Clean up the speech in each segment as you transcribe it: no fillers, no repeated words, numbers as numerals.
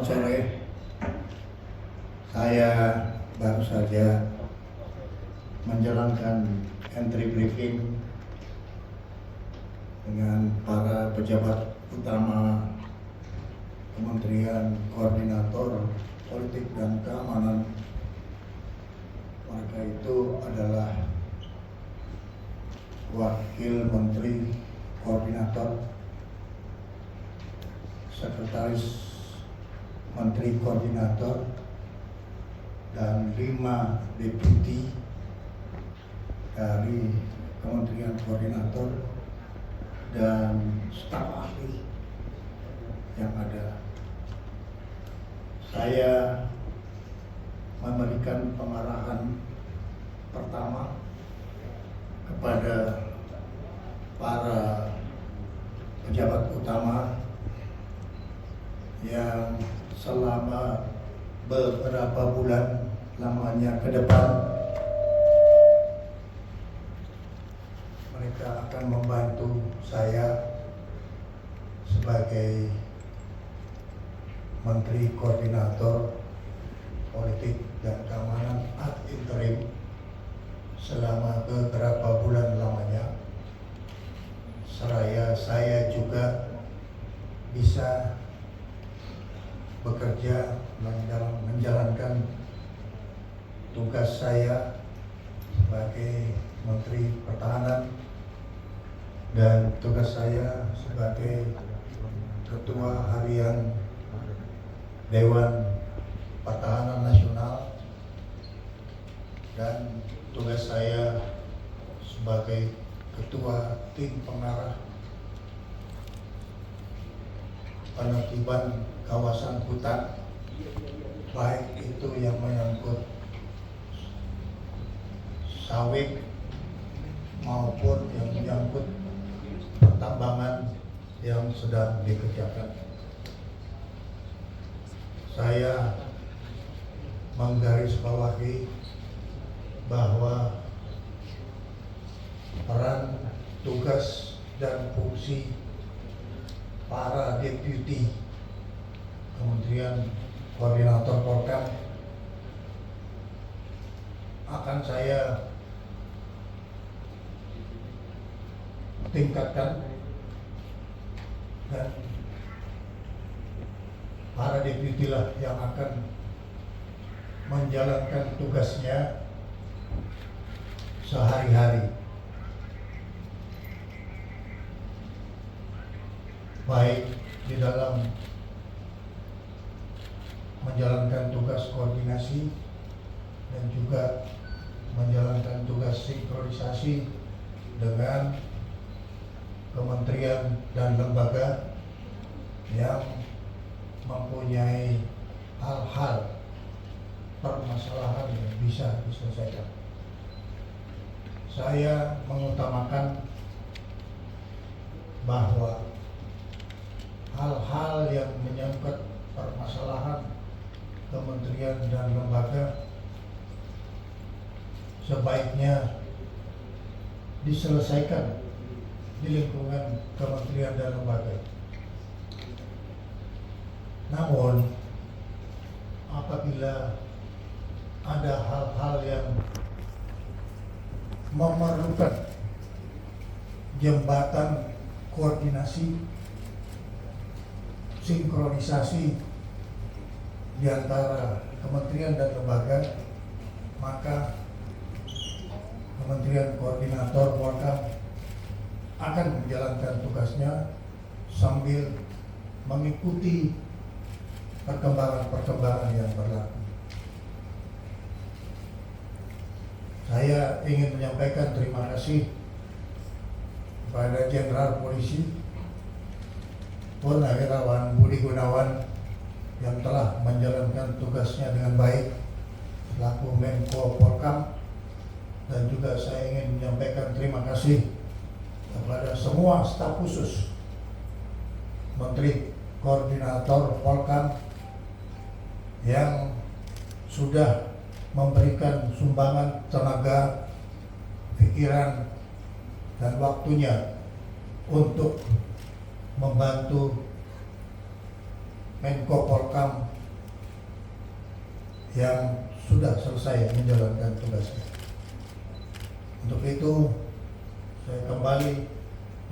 Selamat sore. Saya baru saja menjalankan entry briefing dengan para pejabat utama Kementerian Koordinator Politik dan Keamanan. Mereka itu adalah Wakil Menteri Koordinator, Sekretaris Menteri Koordinator, dan 5 deputi dari Kementerian Koordinator dan staf ahli yang ada. Saya memberikan pengarahan pertama kepada para pejabat utama yang selama beberapa bulan lamanya ke depan mereka akan membantu saya sebagai Menteri Koordinator Politik dan Keamanan ad interim selama beberapa bulan lamanya. Seraya saya juga bisa bekerja menjalankan tugas saya sebagai Menteri Pertahanan dan tugas saya sebagai Ketua Harian Dewan Pertahanan Nasional dan tugas saya sebagai Ketua Tim Pengarah Penertiban Kawasan Hutan, baik itu yang menyangkut sawit maupun yang menyangkut pertambangan yang sedang dikerjakan. Saya menggarisbawahi bahwa peran, tugas, dan fungsi para deputi Kementerian Koordinator Polkam akan saya tingkatkan, dan para deputi lah yang akan menjalankan tugasnya sehari-hari, baik di dalam menjalankan tugas koordinasi dan juga menjalankan tugas sinkronisasi dengan kementerian dan lembaga yang mempunyai hal-hal permasalahan yang bisa diselesaikan. Saya mengutamakan bahwa hal-hal yang menyangkut permasalahan kementerian dan lembaga sebaiknya diselesaikan di lingkungan kementerian dan lembaga. Namun apabila ada hal-hal yang memerlukan jembatan koordinasi, sinkronisasi di antara kementerian dan lembaga, maka Kementerian Koordinator Polkam akan menjalankan tugasnya sambil mengikuti perkembangan-perkembangan yang berlaku. Saya ingin menyampaikan terima kasih kepada Jenderal Polisi Purnawirawan Budi Gunawan yang telah menjalankan tugasnya dengan baik selaku Menko Polkam, dan juga saya ingin menyampaikan terima kasih kepada semua staf khusus Menteri Koordinator Polkam yang sudah memberikan sumbangan tenaga, pikiran, dan waktunya untuk membantu Menko Polkam yang sudah selesai menjalankan tugasnya. Untuk itu, saya kembali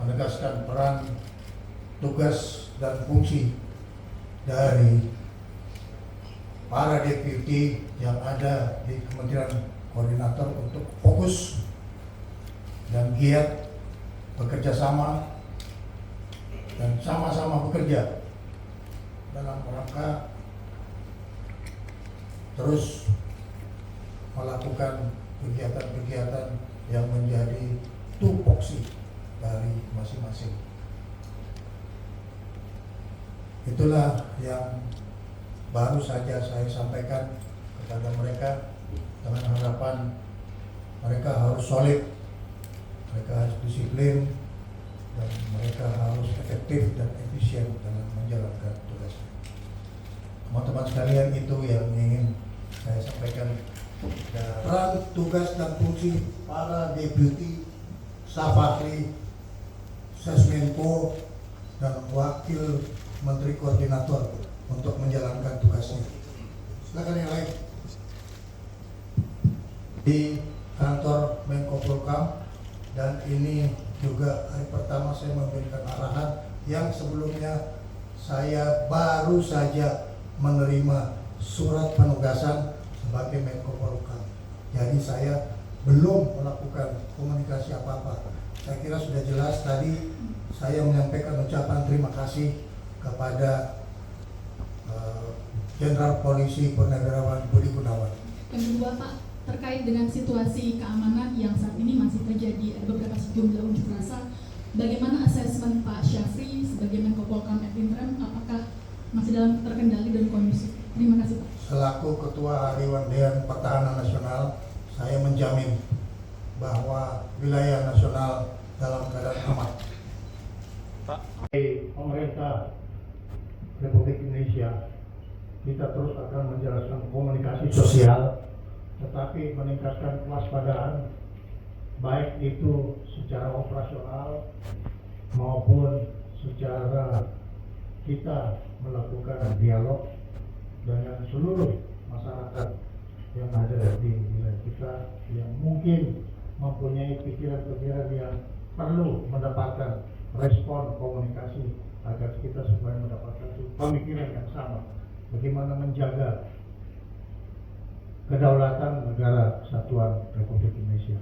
menegaskan peran, tugas, dan fungsi dari para deputi yang ada di Kementerian Koordinator untuk fokus dan giat bekerja sama dan sama-sama bekerja dalam rangka terus melakukan kegiatan-kegiatan yang menjadi tupoksi dari masing-masing. Itulah yang baru saja saya sampaikan kepada mereka dengan harapan mereka harus solid, mereka harus disiplin, dan mereka harus efektif dan efisien dalam menjalankan tugasnya. Teman-teman sekalian, itu yang ingin saya sampaikan. Peran, tugas, dan fungsi para deputi, staf ahli, Sesmenko, dan wakil menteri koordinator untuk menjalankan tugasnya. Silakan yang lain. Di kantor Menko Polkam, dan ini juga hari pertama saya memberikan arahan yang sebelumnya saya baru saja menerima surat penugasan sebagai Menko Polkam. Jadi saya belum melakukan komunikasi apa-apa. Saya kira sudah jelas tadi saya menyampaikan ucapan terima kasih kepada Jenderal Polisi Purnawirawan Budi Gunawan. Yang kedua, Pak, terkait dengan situasi keamanan yang saat ini masih terjadi, ada beberapa sejumlah unjuk rasa, bagaimana asesmen Pak Syafri sebagai Menko Polkam ad interim, apakah masih dalam terkendali dan kondusif? Terima kasih, Pak. Selaku Ketua Hariwan Dewan Pertahanan Nasional, saya menjamin bahwa wilayah nasional dalam keadaan aman. Pak, pemerintah Republik Indonesia, kita terus akan menjalankan komunikasi sosial, tetapi meningkatkan kewaspadaan, baik itu secara operasional maupun secara kita melakukan dialog dengan seluruh masyarakat yang ada di wilayah kita yang mungkin mempunyai pikiran-pikiran yang perlu mendapatkan respon komunikasi agar kita supaya mendapatkan pemikiran yang sama bagaimana menjaga kedaulatan negara kesatuan Republik Indonesia.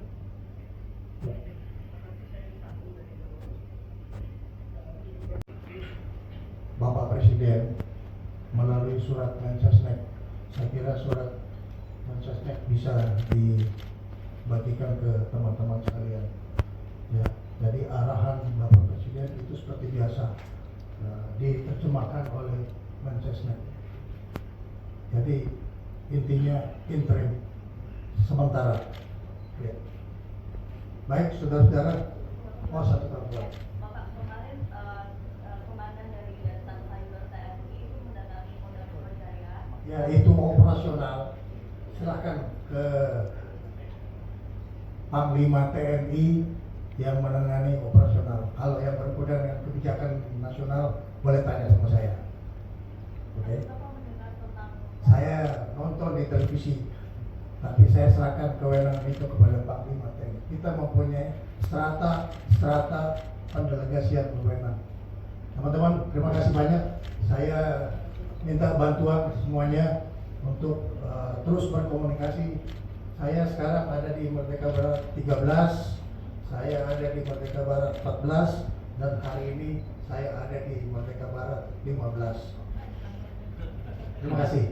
Bapak Presiden melalui surat Mensesnek, saya kira surat Mensesnek bisa dibagikan ke teman-teman sekalian. Ya, jadi arahan Bapak Presiden itu seperti biasa diterjemahkan oleh Mensesnek. Jadi intinya interim sementara. Ya. Baik, saudara-saudara, satu tahun. Bapak, kemarin komandan dari Dasar Cyber TNI itu mendatangi Polda Metro Jaya. Ya, itu operasional. Silakan ke Panglima TNI yang menangani operasional. Kalau yang berhubungan dengan kebijakan nasional boleh tanya sama saya. Oke. Saya nonton di televisi, tapi saya serahkan kewenangan itu kepada Panglima TNI. Kita mempunyai strata pendelegasian wewenang. Teman-teman, terima kasih banyak. Saya minta bantuan semuanya untuk terus berkomunikasi. Saya sekarang ada di Merdeka Barat 13, saya ada di Merdeka Barat 14, dan hari ini saya ada di Merdeka Barat 15. Terima kasih.